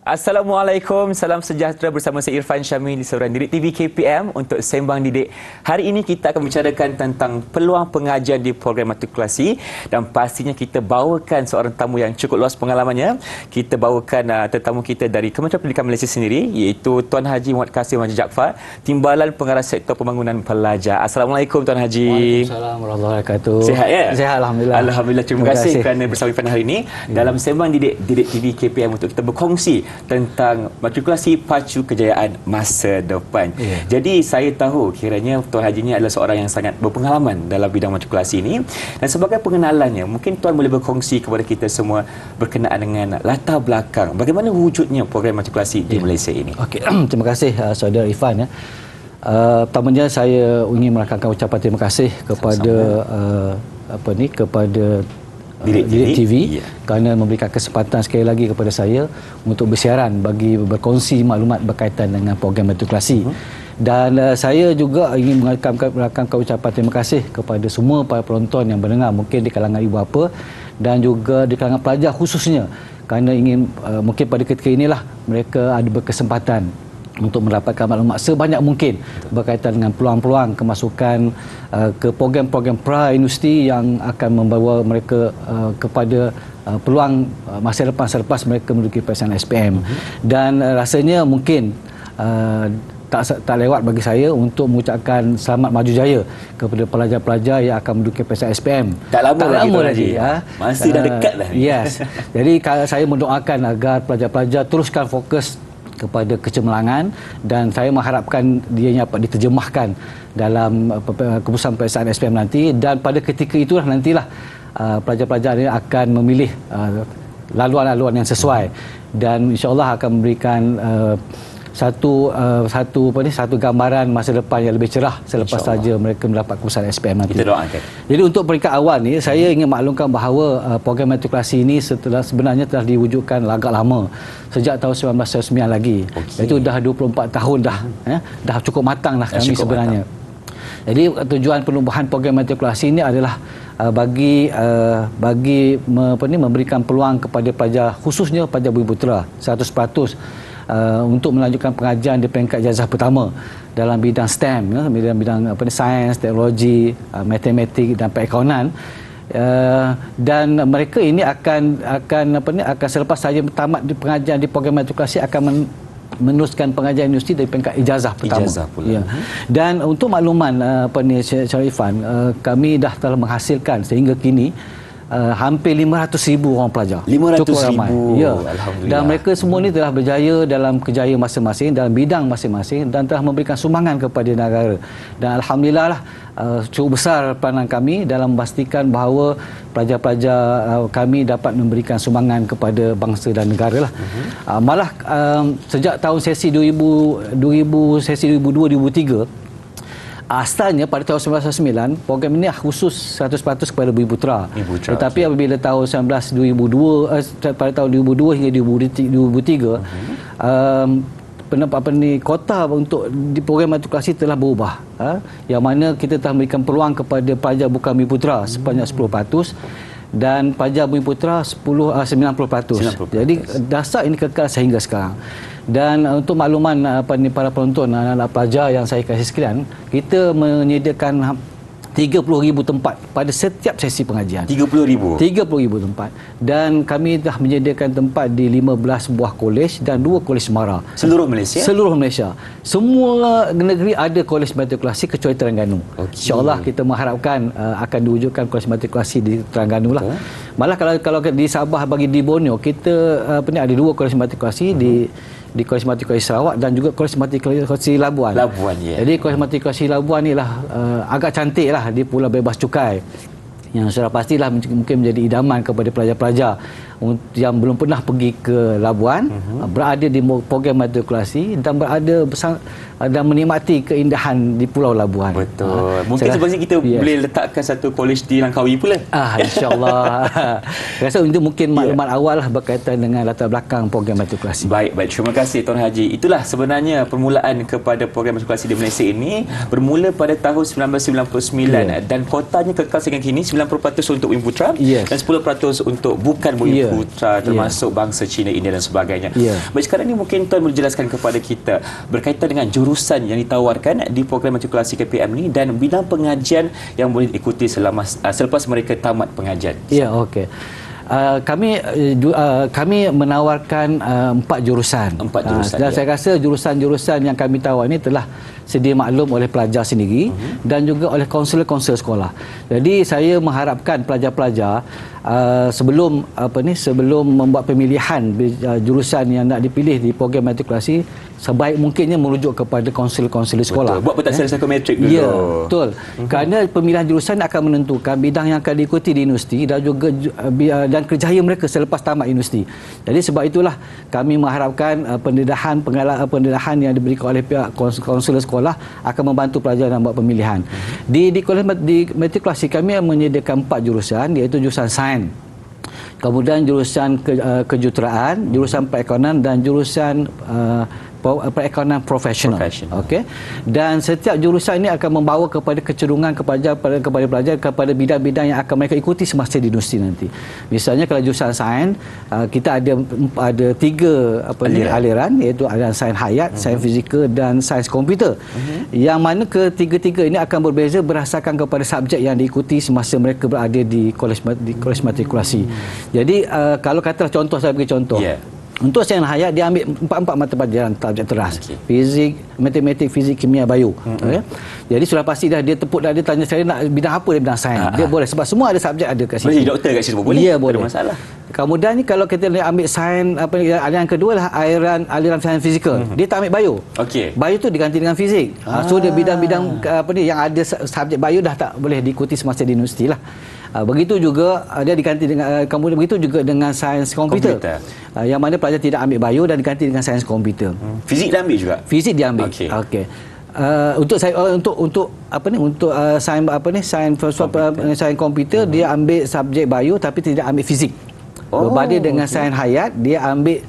Assalamualaikum, salam sejahtera bersama saya Irfan Syamil di saluran Didik TV KPM untuk Sembang Didik. Hari ini kita akan bicarakan tentang peluang pengajian di program matrikulasi dan pastinya kita bawakan seorang tamu yang cukup luas pengalamannya. Kita bawakan tetamu kita dari Kementerian Pendidikan Malaysia sendiri, iaitu Tuan Haji Muhammad Kasim Haji Jaafar, Timbalan Pengarah Sektor Pembangunan Pelajar. Assalamualaikum Tuan Haji. Waalaikumsalam warahmatullahi wabarakatuh. Sihat ya? Sihat, Alhamdulillah. Alhamdulillah, terima kasih kerana bersama Irfan hari ini dalam Sembang Didik TV KPM untuk kita berkongsi tentang matrikulasi pacu kejayaan masa depan. Jadi saya tahu kiranya Tuan Haji ini adalah seorang yang sangat berpengalaman dalam bidang matrikulasi ini, dan sebagai pengenalannya mungkin Tuan boleh berkongsi kepada kita semua berkenaan dengan latar belakang bagaimana wujudnya program matrikulasi di Malaysia ini. Okey, terima kasih saudara Irfan ya. Pertamanya saya ingin merakamkan ucapan terima kasih kepada kepada Didik TV kerana memberikan kesempatan sekali lagi kepada saya untuk bersiaran bagi berkongsi maklumat berkaitan dengan program matrikulasi. Dan saya juga ingin merakamkan ucapan terima kasih kepada semua para penonton yang mendengar, mungkin di kalangan ibu bapa dan juga di kalangan pelajar khususnya, kerana ingin mungkin pada ketika inilah mereka ada berkesempatan untuk mendapatkan maklumat sebanyak mungkin berkaitan dengan peluang-peluang kemasukan ke program-program pra-universiti yang akan membawa mereka kepada peluang masa depan selepas mereka menduduki peperiksaan SPM. Dan rasanya mungkin tak lewat bagi saya untuk mengucapkan selamat maju jaya kepada pelajar-pelajar yang akan menduduki peperiksaan SPM. Tak lama lagi. Masih dah dekat dah. Yes. Jadi saya mendoakan agar pelajar-pelajar teruskan fokus kepada kecemerlangan, dan saya mengharapkan dia dapat diterjemahkan dalam keputusan peperiksaan SPM nanti, dan pada ketika itulah nantilah pelajar-pelajar ini akan memilih laluan-laluan yang sesuai, dan insya-Allah akan memberikan satu gambaran masa depan yang lebih cerah selepas saja mereka mendapat keputusan SPM nanti. Kita doakan. Jadi untuk peringkat awal ni saya ingin maklumkan bahawa program matrikulasi ini sebenarnya telah diwujudkan agak lama, sejak tahun 1999 lagi. Itu dah 24 tahun dah, dah cukup matang dah kami sebenarnya. Jadi tujuan penubuhan program matrikulasi ini adalah memberikan peluang kepada pelajar, khususnya pelajar Bumiputera 100%, untuk melanjutkan pengajian di peringkat ijazah pertama dalam bidang STEM, bidang sains, teknologi, matematik dan perakaunan. Dan mereka ini akan selepas saja tamat di pengajian di program matrikulasi akan meneruskan pengajian universiti dari peringkat ijazah pertama. Dan untuk makluman Syarifan, kami dah telah menghasilkan sehingga kini hampir 500,000 orang pelajar. 500,000. Ya. Alhamdulillah. Dan mereka semua ni telah berjaya dalam kejayaan masing-masing, dalam bidang masing-masing, dan telah memberikan sumbangan kepada negara. Dan alhamdulillah lah, cukup besar peranan kami dalam memastikan bahawa pelajar-pelajar kami dapat memberikan sumbangan kepada bangsa dan negara lah. Malah sejak tahun sesi 2002-2003, asalnya pada tahun 1999 program ini khusus 100% kepada Bumiputera. Tetapi apabila tahun 2002 hingga 2003 kota untuk di program matrikulasi telah berubah, yang mana kita telah memberikan peluang kepada pelajar bukan Bumiputera sebanyak 10% dan pelajar Bumiputera 90%. Jadi dasar ini kekal sehingga sekarang. Dan untuk makluman para penonton, anak-anak pelajar yang saya kasih sekalian, kita menyediakan 30,000 tempat pada setiap sesi pengajian. 30,000 tempat. Dan kami dah menyediakan tempat di 15 buah kolej dan 2 kolej semara. Seluruh Malaysia? Seluruh Malaysia. Semua negeri ada kolej matrikulasi kecuali Terengganu. InsyaAllah kita mengharapkan akan diwujudkan kolej matrikulasi di Terengganu lah. Malah kalau di Sabah bagi di Borneo, kita ada 2 kolej matrikulasi di Kolej Matrikulasi Sarawak dan juga Kolej Matrikulasi Labuan. Jadi Kolej Matrikulasi Labuan ni lah agak cantik lah di Pulau Bebas Cukai, yang sudah pastilah mungkin menjadi idaman kepada pelajar-pelajar yang belum pernah pergi ke Labuan, berada di program matrikulasi dan dan menikmati keindahan di Pulau Labuan. Betul. Mungkin sebenarnya kita boleh letakkan satu kolej di Langkawi pula. InsyaAllah. Saya rasa itu mungkin maklumat awal lah berkaitan dengan latar belakang program matrikulasi. Baik. Terima kasih Tuan Haji. Itulah sebenarnya permulaan kepada program matrikulasi di Malaysia ini. Bermula pada tahun 1999 dan kotanya kekal sehingga kini 90% untuk Bumiputera dan 10% untuk bukan Bumiputera. Putra, termasuk bangsa Cina, India dan sebagainya. Baik, sekarang ni mungkin Tuan boleh jelaskan kepada kita berkaitan dengan jurusan yang ditawarkan di program matrikulasi KPM ni dan bidang pengajian yang boleh diikuti selepas mereka tamat pengajian. Ya, okey. Kami menawarkan 4 jurusan. Dan saya rasa jurusan-jurusan yang kami tawar ini telah sedia maklum oleh pelajar sendiri dan juga oleh kaunselor-kaunselor sekolah. Jadi saya mengharapkan pelajar-pelajar sebelum membuat pemilihan jurusan yang nak dipilih di program matrikulasi, sebaik mungkinnya merujuk kepada kaunselor-kaunselor sekolah. Betul. Buat petaksaan psikometrik dulu. Ya, betul. Kerana pemilihan jurusan akan menentukan bidang yang akan diikuti di universiti dan juga dan kerjaya mereka selepas tamat universiti. Jadi sebab itulah kami mengharapkan pendedahan yang diberikan oleh pihak kaunselor sekolah akan membantu pelajar dalam buat pemilihan. Di matrikulasi kami menyediakan 4 jurusan, iaitu jurusan sains, kemudian jurusan kejuruteraan, jurusan perekonomian dan jurusan perekonomian profesional. Okey. Dan setiap jurusan ini akan membawa kepada kecenderungan kepada pelajar kepada bidang-bidang yang akan mereka ikuti semasa di universiti nanti. Misalnya kalau jurusan sains, kita ada 3 aliran, iaitu aliran sains hayat, sains fizikal dan sains komputer. Yang mana ketiga-tiga ini akan berbeza berdasarkan kepada subjek yang diikuti semasa mereka berada di kolej matrikulasi. Jadi kalau katalah contoh, saya bagi contoh. Untuk sains hayat, dia ambil 4 mata pelajaran subjek teras. Fizik, matematik, fizik, kimia, bio. Jadi sudah pasti dah dia tepuk dah, dia tanya saya nak bidang apa, dia bidang sains. Dia boleh sebab semua ada subjek ada kat situ. Boleh doktor kat situ boleh. Ya, boleh. Tak ada masalah. Kemudian ni kalau kita ambil sains aliran kedua lah aliran sains fizikal. Dia tak ambil bio. Bio tu diganti dengan fizik. So dia bidang-bidang yang ada subjek bio dah tak boleh diikuti semasa di universiti lah. Begitu juga dia diganti dengan kemudian begitu juga dengan sains komputer. Yang mana pelajar tidak ambil bio dan diganti dengan sains komputer. Fizik dia ambil juga. Fizik dia ambil. Okey. Untuk saya untuk sains komputer dia ambil subjek bio tapi tidak ambil fizik. Berbanding dengan sains hayat, dia ambil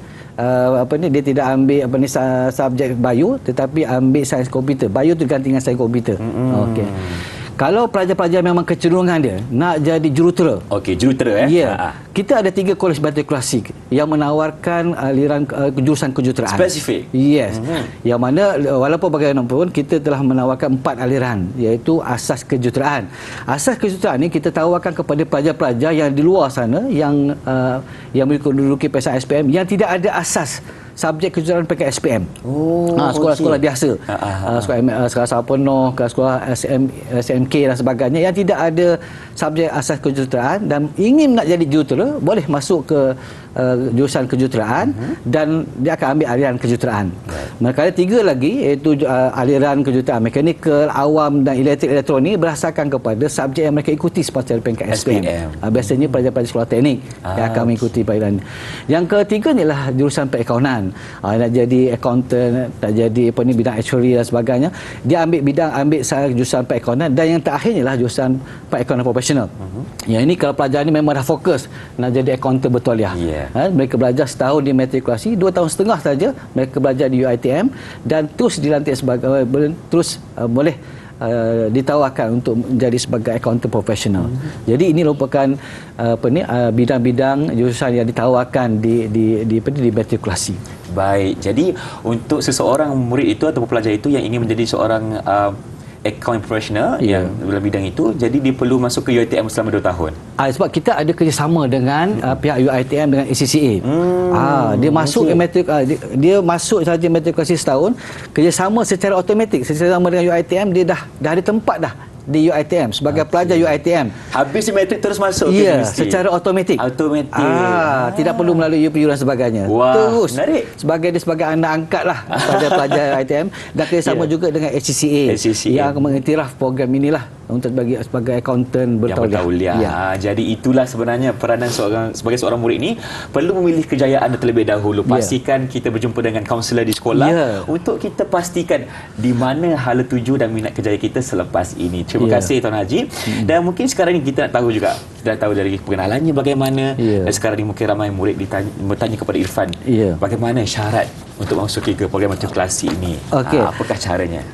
dia tidak ambil subjek bio tetapi ambil sains komputer. Bio tu diganti dengan sains komputer. Okey. Kalau pelajar-pelajar memang kecenderungan dia nak jadi jurutera. Okey, jurutera Ya. Kita ada 3 kolej matrikulasi yang menawarkan aliran jurusan kejuruteraan. Spesifik. Yes. Yang mana walaupun bagaimanapun kita telah menawarkan 4 aliran, iaitu asas kejuruteraan. Asas kejuruteraan ni kita tawarkan kepada pelajar-pelajar yang di luar sana yang menduduki PESA SPM yang tidak ada asas subjek kejuruteraan peringkat SPM. Sekolah-sekolah biasa. Sekolah Sarpono, sekolah SMK dan sebagainya yang tidak ada subjek asas kejuruteraan dan ingin nak jadi jurutera, boleh masuk ke jurusan kejuruteraan dan dia akan ambil aliran kejuruteraan. Manakala 3 lagi, iaitu aliran kejuruteraan mekanikal, awam dan elektrik elektronik berdasarkan kepada subjek yang mereka ikuti seperti peringkat SPM. Biasanya pelajar-pelajar sekolah teknik yang akan mengikuti pilihan. Yang ketiga ni lah jurusan perekonomian. Nak jadi accountant, nak jadi bidang actuary dan sebagainya, dia ambil jurusan perekonomian. Dan yang terakhirnya lah jurusan perekonomian profesional. Yang ini kalau pelajar ni memang dah fokus nak jadi accountant bertauliah. Mereka belajar setahun di matrikulasi, 2 tahun setengah saja mereka belajar di UiTM dan terus dilantik sebagai boleh ditawarkan untuk menjadi sebagai accountant profesional. Jadi ini merupakan bidang-bidang jurusan yang ditawarkan di matrikulasi. Baik. Jadi untuk seseorang murid itu atau pelajar itu yang ingin menjadi seorang account professional yang dalam bidang itu, jadi dia perlu masuk ke UiTM selama 2 tahun. Sebab kita ada kerjasama dengan pihak UiTM dengan ACCA. Dia masuk dia masuk saja matrikulasi setahun, kerjasama secara automatik secara dengan UiTM, dia dah ada tempat dah di UiTM sebagai pelajar UiTM. Habis matrik terus masuk ke universiti. Secara automatik. Tidak perlu melalui UPU dan sebagainya. Terus sebagai anak angkat lah pada pelajar UiTM dan kerjasama juga dengan ACCA yang mengiktiraf program inilah untuk sebagai accountant bertauliah. Jadi itulah sebenarnya peranan sebagai seorang murid ini perlu memilih kejayaan terlebih dahulu. Pastikan kita berjumpa dengan kaunselor di sekolah untuk kita pastikan di mana hala tuju dan minat kerjaya kita selepas ini. Terima kasih Tuan Haji. Dan mungkin sekarang ni kita nak tahu juga, kita nak tahu dari pengenalannya bagaimana. Dan sekarang ni mungkin ramai murid bertanya kepada Irfan, bagaimana syarat untuk masuk ke program matrikulasi ini? Apakah caranya?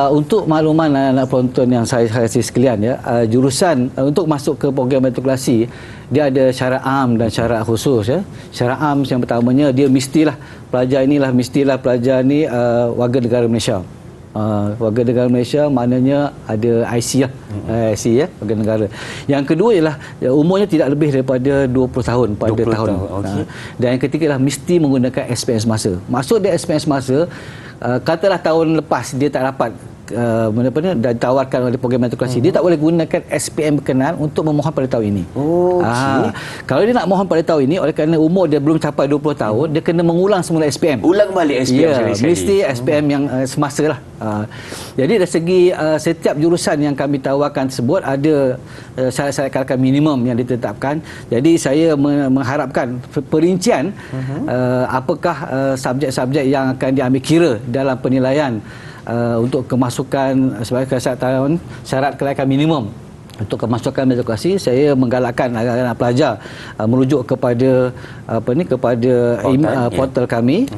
Untuk makluman anak-anak penonton yang saya kasih sekalian ya, jurusan untuk masuk ke program meritokrasi dia ada syarat am dan syarat khusus ya. Syarat am yang pertamanya dia mestilah pelajar pelajar ni warga negara Malaysia. Warga negara Malaysia maknanya ada IC lah. IC ya, warga negara. Yang kedua ialah umurnya tidak lebih daripada 20 tahun pada 20 tahun. okey. Dan yang ketiga ialah mesti menggunakan SPM semasa. Maksud dia SPM semasa, katalah tahun lepas dia tak dapat dan ditawarkan oleh program meritokrasi, dia tak boleh gunakan SPM berkenaan untuk memohon pada tahun ini. Kalau dia nak mohon pada tahun ini, oleh kerana umur dia belum capai 20 tahun, dia kena mengulang semula SPM. Ulang balik SPM sekali-sekali. Mesti SPM yang semasa lah. Jadi dari segi setiap jurusan yang kami tawarkan tersebut ada syarat-syarat kelayakan minimum yang ditetapkan. Jadi saya mengharapkan perincian apakah subjek-subjek yang akan diambil kira dalam penilaian untuk kemasukan sebagai syarat kelayakan minimum untuk kemasukan meritokrasi. Saya menggalakkan anak-anak pelajar merujuk kepada portal kami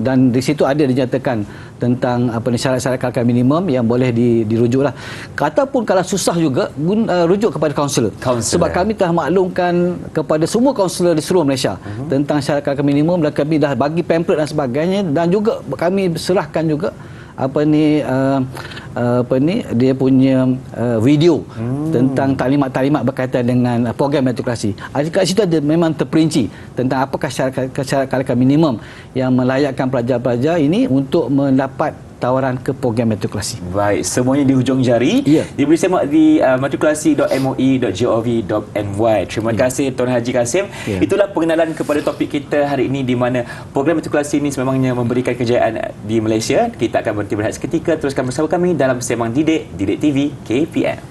dan di situ ada dinyatakan tentang syarat-syarat kelayakan minimum yang boleh dirujuklah. Ataupun kalau susah juga rujuk kepada kaunselor. Sebab kami telah maklumkan kepada semua kaunselor di seluruh Malaysia tentang syarat kelayakan minimum, dan kami dah bagi pamphlet dan sebagainya, dan juga kami serahkan juga dia punya video tentang taklimat-taklimat berkaitan dengan program meritokrasi. Kat situ ada memang terperinci tentang apakah syarat kelayakan minimum yang melayakkan pelajar-pelajar ini untuk mendapat tawaran ke program meritokrasi. Baik, semuanya di hujung jari. Diberi semak di matrikulasi.moi.gov.my. Terima kasih Tuan Haji Kasim. Itulah pengenalan kepada topik kita hari ini, di mana program metrikulasi ini sememangnya memberikan kejayaan di Malaysia. Kita akan berhenti berehat seketika. Teruskan bersama kami dalam Sembang Didik TV KPM.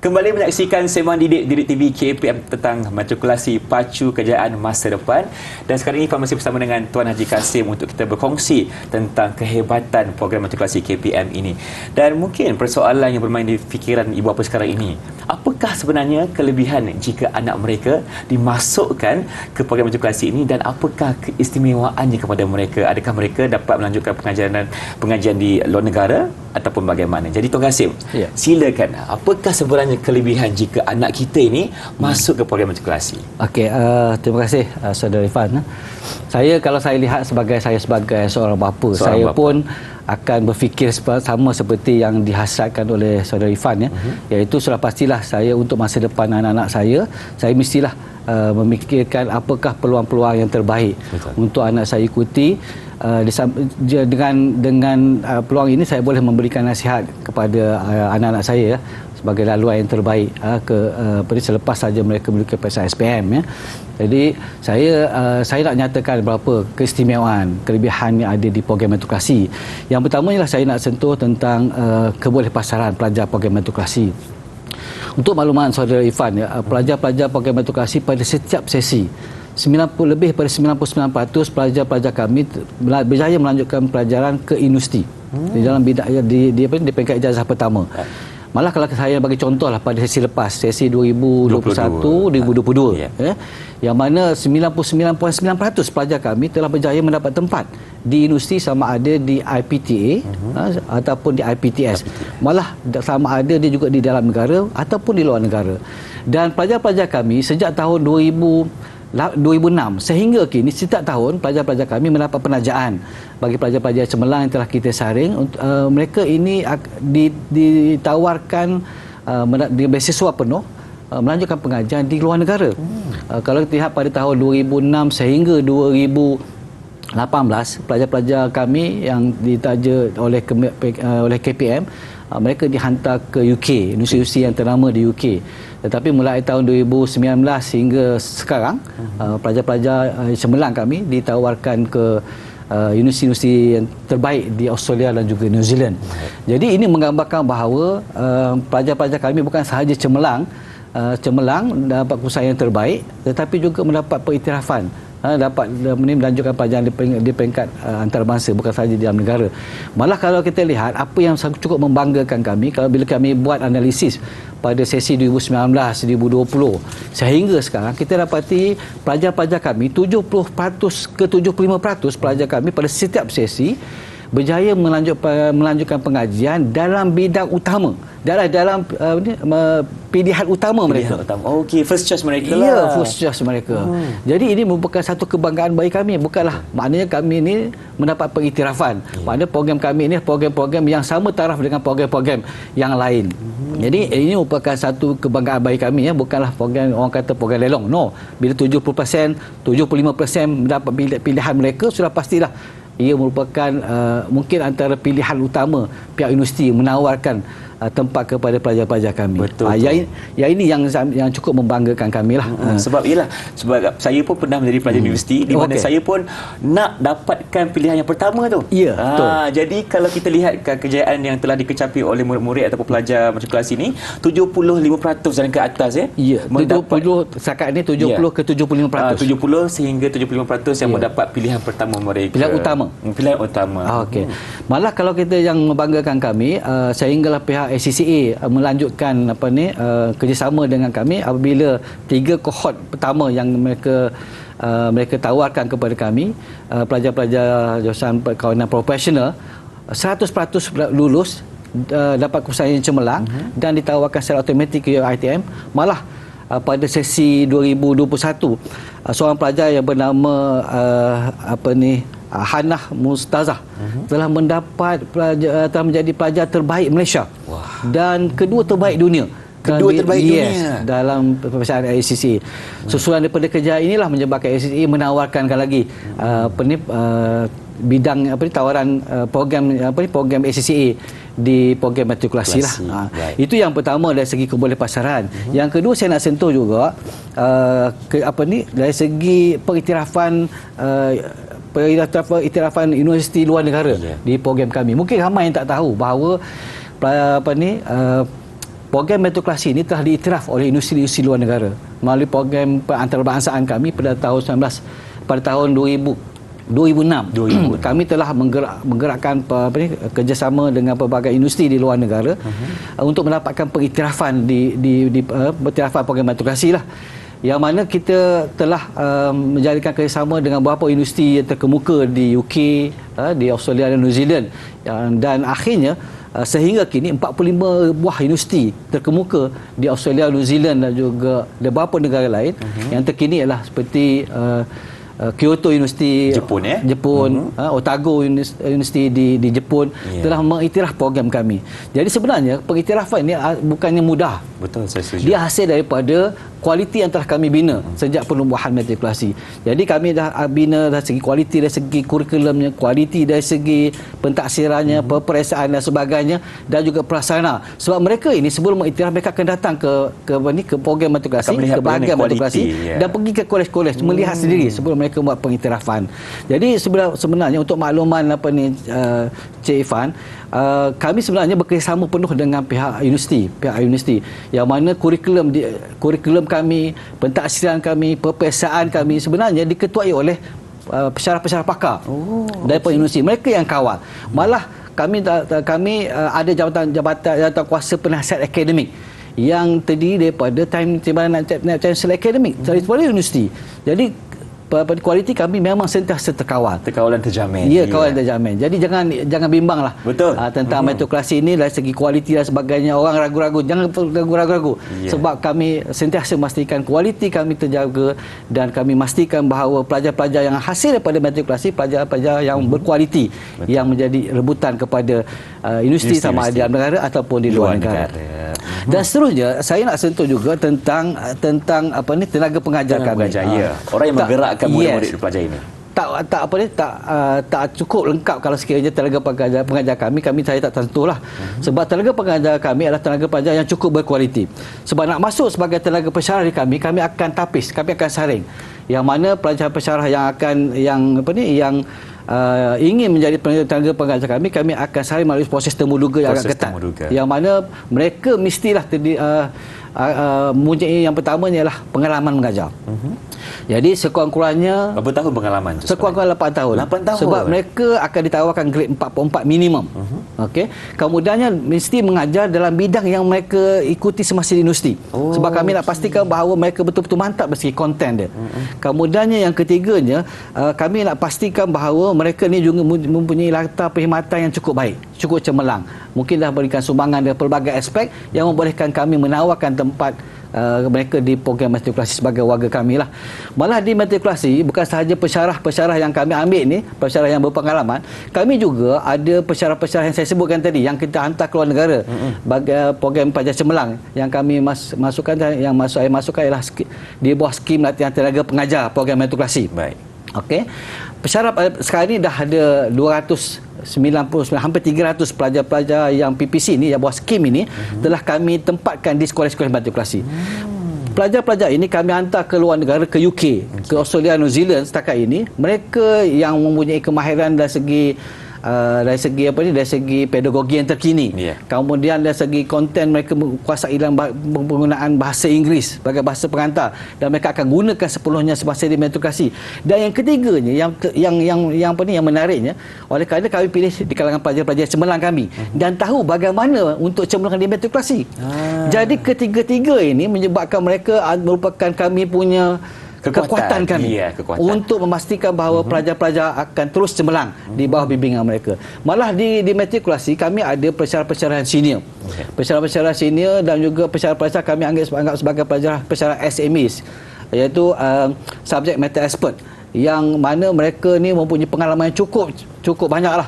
Kembali menyaksikan Sembang Didik TV KPM tentang matrikulasi pacu kejayaan masa depan. Dan sekarang ini kami masih bersama dengan Tuan Haji Kasim untuk kita berkongsi tentang kehebatan program matrikulasi KPM ini. Dan mungkin persoalan yang bermain di fikiran ibu bapa sekarang ini, apakah sebenarnya kelebihan jika anak mereka dimasukkan ke program matrikulasi ini, dan apakah keistimewaannya kepada mereka? Adakah mereka dapat melanjutkan pengajian di luar negara ataupun bagaimana? Jadi Tuan Kasim, silakan, apakah sebenarnya kelebihan jika anak kita ini masuk ke program matrikulasi? Okey, terima kasih Saudara Irfan. Kalau saya lihat sebagai seorang bapa, pun akan berfikir sama seperti yang dihasratkan oleh Saudara Irfan iaitu sudah pastilah saya untuk masa depan anak-anak saya mestilah memikirkan apakah peluang-peluang yang terbaik untuk anak saya ikuti. Dengan peluang ini saya boleh memberikan nasihat kepada anak-anak saya sebagai laluan yang terbaik selepas saja mereka memiliki periksa SPM Jadi saya nak nyatakan beberapa keistimewaan, kelebihan yang ada di program meritokrasi. Yang pertama ialah saya nak sentuh tentang kebolehpasaran pelajar program meritokrasi. Untuk makluman Saudara Irfan, pelajar-pelajar program meritokrasi pada setiap sesi, lebih pada 99% pelajar-pelajar kami berjaya melanjutkan pelajaran ke universiti di dalam bidang di peringkat ijazah pertama. Malah kalau saya bagi contoh lah, pada sesi lepas, sesi 2021-2022 yang mana 99.9% pelajar kami telah berjaya mendapat tempat di universiti, sama ada di IPTA ataupun di IPTS. Malah sama ada dia juga di dalam negara ataupun di luar negara. Dan pelajar-pelajar kami sejak tahun 2006 sehingga kini, setiap tahun pelajar-pelajar kami mendapat penajaan. Bagi pelajar-pelajar cemerlang yang telah kita saring, mereka ini ditawarkan di beasiswa penuh melanjutkan pengajian di luar negara. Kalau kita lihat pada tahun 2006 sehingga 2018, pelajar-pelajar kami yang ditaja oleh KPM, mereka dihantar ke UK, universiti yang ternama di UK. Tetapi mulai tahun 2019 hingga sekarang, pelajar-pelajar cemerlang kami ditawarkan ke universiti yang terbaik di Australia dan juga New Zealand. Jadi ini menggambarkan bahawa pelajar-pelajar kami bukan sahaja cemerlang dapat perusahaan yang terbaik, tetapi juga mendapat pengiktirafan dapat melanjutkan pelajaran di peringkat antarabangsa, bukan sahaja di dalam negara. Malah kalau kita lihat apa yang cukup membanggakan kami, kalau bila kami buat analisis pada sesi 2019, 2020 sehingga sekarang, kita dapati pelajar-pelajar kami 70% ke 75% pelajar kami pada setiap sesi berjaya melanjutkan pengajian dalam bidang utama, dalam pilihan utama mereka. Okey, first choice mereka lah. Ya, first choice mereka. Jadi ini merupakan satu kebanggaan bagi kami. Bukanlah maknanya kami ini mendapat pengiktirafan. Maknanya program kami ini program-program yang sama taraf dengan program-program yang lain. Jadi ini merupakan satu kebanggaan bagi kami, ya. Bukanlah program orang kata program lelong. No. Bila 70%, 75% mendapat pilihan mereka, sudah pastilah ia merupakan mungkin antara pilihan utama pihak universiti menawarkan tempat kepada pelajar-pelajar kami. Betul. Yang ini yang cukup membanggakan kami lah. Sebab saya pun pernah menjadi pelajar universiti, di mana saya pun nak dapatkan pilihan yang pertama tu. Ya, betul. Jadi kalau kita lihat kejayaan yang telah dikecapi oleh murid-murid ataupun pelajar matrikulasi ini, 75% dan ke atas, ya. Ya, 70 setakat ini 70 ke 75%. 70 sehingga 75% yang mendapat pilihan pertama mereka. Pilihan utama. Pilihan utama. Okey. Malah kalau kita yang membanggakan kami, sehinggalah pihak ACCA melanjutkan kerjasama dengan kami apabila 3 kohort pertama yang mereka tawarkan kepada kami, pelajar-pelajar jurusan perkawanan profesional 100% lulus, dapat keputusan yang cemerlang dan ditawarkan secara automatik ke ITM. Malah pada sesi 2021 seorang pelajar yang bernama Hanah Mustazah telah menjadi pelajar terbaik Malaysia. Dan kedua terbaik dunia. Dalam peperiksaan ACCA. Susulan daripada kerja inilah menyebabkan ACCA menawarkan lagi bidang tawaran program ACCA di program matrikulasi lah. Itu yang pertama dari segi kebolehpasaran. Yang kedua saya nak sentuh juga dari segi pengiktirafan universiti luar negara di program kami. Mungkin ramai yang tak tahu bahawa program matrikulasi ini telah diiktiraf oleh universiti luar negara melalui program antarbangsaan kami pada tahun 2006. Kami telah menggerakkan kerjasama dengan pelbagai universiti di luar negara untuk mendapatkan pengiktirafan di program matrikulasi lah. Yang mana kita telah menjalinkan kerjasama dengan beberapa universiti yang terkemuka di UK, di Australia dan New Zealand, dan akhirnya sehingga kini 45 buah universiti terkemuka di Australia, New Zealand dan juga beberapa negara lain. Yang terkini ialah seperti Kyoto University Jepun, Otago University di Jepun telah mengiktiraf program kami. Jadi sebenarnya pengiktirafan ini bukannya mudah. Betul, saya setuju. Dia hasil daripada kualiti yang telah kami bina sejak penubuhan matrikulasi. Jadi kami dah bina dari segi kualiti, dari segi kurikulumnya, kualiti dari segi pentaksirannya, peperiksaan dan sebagainya, dan juga prasarana. Sebab mereka ini sebelum mengiktiraf, mereka akan datang ke program matrikulasi, ke bahagian matrikulasi dan pergi ke kolej-kolej melihat sendiri sebelum mereka buat pengiktirafan. Jadi sebenarnya untuk makluman Cik Ifan, kami sebenarnya bekerjasama penuh dengan pihak universiti yang mana kurikulum kami, pentaksiran kami, peperiksaan kami sebenarnya diketuai oleh pensyarah-pensyarah pakar daripada universiti. Mereka yang kawal. Malah kami ada jabatan kuasa penasihat akademik yang terdiri daripada Timbalan Chancellor Akademik daripada universiti. Jadi kualiti kami memang sentiasa terkawal. Terkawal dan terjamin. Ya, kawalan terjamin. Jadi jangan bimbanglah. Betul. Tentang matrikulasi ini dari segi kualiti dan sebagainya. Orang ragu-ragu, jangan ragu-ragu. Sebab kami sentiasa memastikan kualiti kami terjaga dan kami memastikan bahawa pelajar-pelajar yang hasil daripada matrikulasi, pelajar-pelajar yang berkualiti yang menjadi rebutan kepada universiti sama ada di dalam negara ataupun di luar negara. Dan seterusnya saya nak sentuh juga tentang tenaga pengajar kami. Orang yang menggerakkan murid-murid pelajar ini. Tak cukup lengkap kalau sekiranya tenaga pengajar kami saya tak tentulah. Sebab tenaga pengajar kami adalah tenaga pengajar yang cukup berkualiti. Sebab nak masuk sebagai tenaga pensyarah di kami akan tapis, kami akan saring. Yang mana pelajar pensyarah yang ingin menjadi tenaga pengajar kami akan selalu melalui proses temuduga yang agak ketat. Yang mana mereka mestilah mempunyai yang pertamanya ialah pengalaman mengajar. Jadi sekurang-kurangnya berapa tahun pengalaman tu? Sekurang-kurangnya 8 tahun. 8 tahun. Sebab mereka akan ditawarkan grade 4.4 minimum. Okey. Kemudiannya mesti mengajar dalam bidang yang mereka ikuti semasa di universiti. Sebab kami nak pastikan bahawa mereka betul-betul mantap dari segi konten dia. Kemudiannya yang ketiganya, kami nak pastikan bahawa mereka ni juga mempunyai latar perkhidmatan yang cukup baik, cukup cemerlang. Mungkin dah berikan sumbangan dari pelbagai aspek yang membolehkan kami menawarkan tempat mereka di program matrikulasi sebagai warga kami lah. Malah di matrikulasi bukan sahaja pensyarah-pensyarah yang kami ambil ni, pensyarah yang berpengalaman, kami juga ada pensyarah-pensyarah yang saya sebutkan tadi yang kita hantar ke luar negara bagi program pelajar cemerlang yang kami masukkan, yang saya masukkan ialah di bawah skim latihan tenaga pengajar program matrikulasi. Baik. Okey. Pensyarah sekarang ni dah ada 299, hampir 300 pelajar-pelajar yang PPC ni, yang bawah skim ini telah kami tempatkan di sekolah-sekolah matrikulasi. Pelajar-pelajar ini kami hantar ke luar negara, ke UK, ke Australia, New Zealand setakat ini. Mereka yang mempunyai kemahiran dari segi pedagogi yang terkini. Kemudian dari segi konten mereka menguasai dalam penggunaan bahasa Inggeris sebagai bahasa pengantar dan mereka akan gunakan sepenuhnya semasa di matrikulasi. Dan yang ketiganya yang menariknya, oleh kerana kami pilih di kalangan pelajar-pelajar cemerlang kami dan tahu bagaimana untuk cemerlang di matrikulasi. Jadi ketiga-tiga ini menyebabkan mereka merupakan kami punya kekuatan kami untuk memastikan bahawa pelajar-pelajar akan terus cemerlang di bawah bimbingan mereka. Malah di matrikulasi kami ada pensyarah-pensyarah senior. Pensyarah-pensyarah senior dan juga pensyarah-pensyarah kami anggap sebagai pensyarah SMEs, iaitu subject matter expert, yang mana mereka ni mempunyai pengalaman yang cukup banyaklah.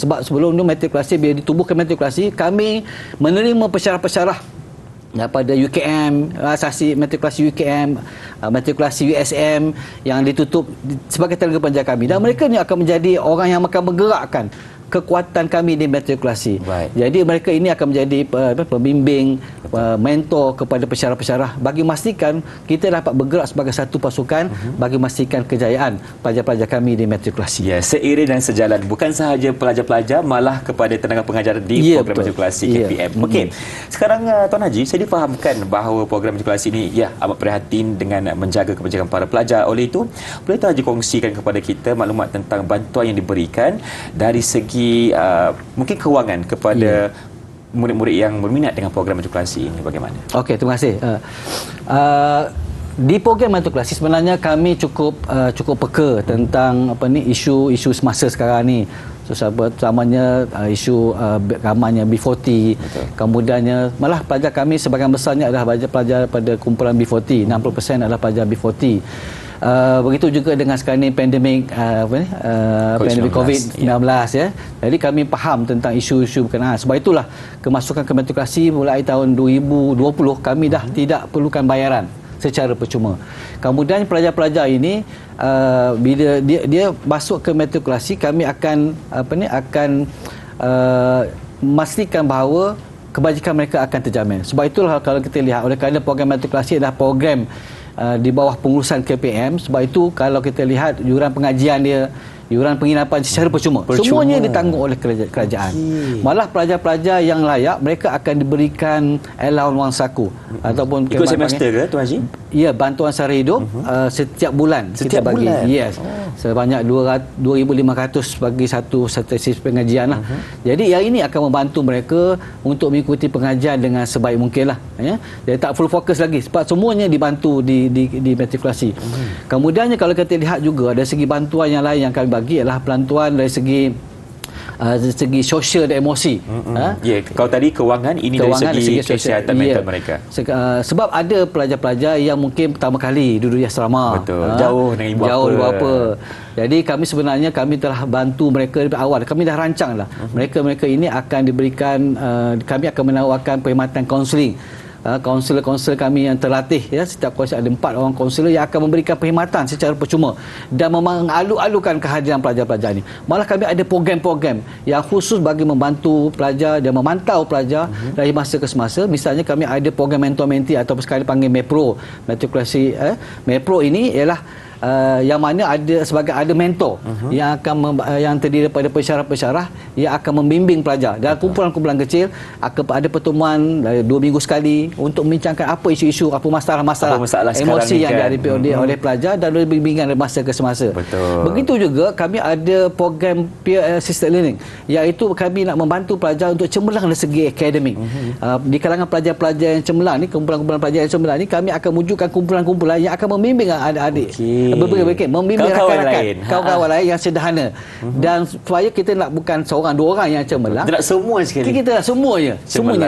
Sebab sebelum tu matrikulasi, bila ditubuhkan matrikulasi, kami menerima pensyarah-pensyarah daripada UKM, asasi matrikulasi UKM, matrikulasi USM yang ditutup sebagai tenaga pengajar kami, dan mereka ni akan menjadi orang yang akan menggerakkan kekuatan kami di matrikulasi. Jadi mereka ini akan menjadi pembimbing, mentor kepada pensyarah-pensyarah bagi memastikan kita dapat bergerak sebagai satu pasukan bagi memastikan kejayaan pelajar-pelajar kami di matrikulasi. Ya, seiring dan sejalan bukan sahaja pelajar-pelajar, malah kepada tenaga pengajar di program matrikulasi KPM. Okey. Sekarang Tuan Haji, saya difahamkan bahawa program matrikulasi ini amat prihatin dengan menjaga kebajikan para pelajar. Oleh itu, boleh Tuan Haji kongsikan kepada kita maklumat tentang bantuan yang diberikan dari segi mungkin kewangan kepada murid-murid yang berminat dengan program matrikulasi ini, bagaimana? Okey, terima kasih. Di program matrikulasi sebenarnya kami cukup peka tentang isu semasa sekarang ni. Terutamanya isu ramainya B40. Kemudiannya malah pelajar kami sebahagian besarnya adalah pelajar pada kumpulan B40, 60% adalah pelajar B40. Begitu juga dengan sekarang ni pandemik pandemik COVID-19 ya. Jadi kami faham tentang isu-isu berkenaan. Sebab itulah kemasukan ke matrikulasi mulai tahun 2020 kami dah tidak perlukan bayaran secara percuma. Kemudian pelajar-pelajar ini bila dia masuk ke matrikulasi, kami akan memastikan bahawa kebajikan mereka akan terjamin. Sebab itulah kalau kita lihat, oleh kerana program matrikulasi adalah program di bawah pengurusan KPM, sebab itu kalau kita lihat yuran pengajian dia, yuran penginapan secara percuma. Semuanya ditanggung oleh kerajaan. Malah pelajar-pelajar yang layak, mereka akan diberikan allowance wang saku ataupun ikut semester ke Tuan Haji? Ya, bantuan sara hidup setiap bulan kita bagi. Yes. Sebanyak 2,500 bagi satu sesi pengajian lah. Jadi yang ini akan membantu mereka untuk mengikuti pengajian dengan sebaik mungkin lah. Ya. Jadi tak full fokus lagi sebab semuanya dibantu di matrikulasi. Kemudiannya kalau kita lihat juga dari segi bantuan yang lain yang kami bagi adalah bantuan dari segi sosial dan emosi. Kalau tadi kewangan, ini dari segi kesihatan mental mereka. Sebab ada pelajar-pelajar yang mungkin pertama kali duduk di asrama. Jauh dengan ibu bapa. Jadi kami sebenarnya telah bantu mereka dari awal. Kami dah rancang lah. Mereka ini akan diberikan, kami akan menawarkan perkhidmatan kaunseling. Kaunselor-kaunselor kami yang terlatih, ya, setiap kaunselor ada 4 orang kaunselor yang akan memberikan perkhidmatan secara percuma dan mengalu-alukan kehadiran pelajar-pelajar ini. Malah kami ada program-program yang khusus bagi membantu pelajar dan memantau pelajar dari masa ke semasa. Misalnya kami ada program mentor-mentee atau sekarang dipanggil MEPRO. Matrikulasi MEPRO ini ialah yang mana ada mentor yang akan yang terdiri daripada pensyarah-pensyarah yang akan membimbing pelajar. Dan kumpulan-kumpulan kecil akan ada pertemuan 2 minggu sekali untuk membincangkan apa isu-isu, apa masalah-masalah emosi yang dihadapi oleh pelajar dan bimbingan dari masa ke semasa. Betul. Begitu juga kami ada program peer assisted learning, iaitu kami nak membantu pelajar untuk cemerlang dari segi akademik. Di kalangan pelajar-pelajar yang cemerlang ni, kumpulan-kumpulan pelajar yang cemerlang ni, kami akan wujudkan kumpulan-kumpulan yang akan membimbing adik-adik, membimbing rakan-rakan, kawan-kawan lain yang sederhana. Dan supaya kita nak bukan seorang 2 orang yang cemerlang, kita nak semua sekali. Kita nak semuanya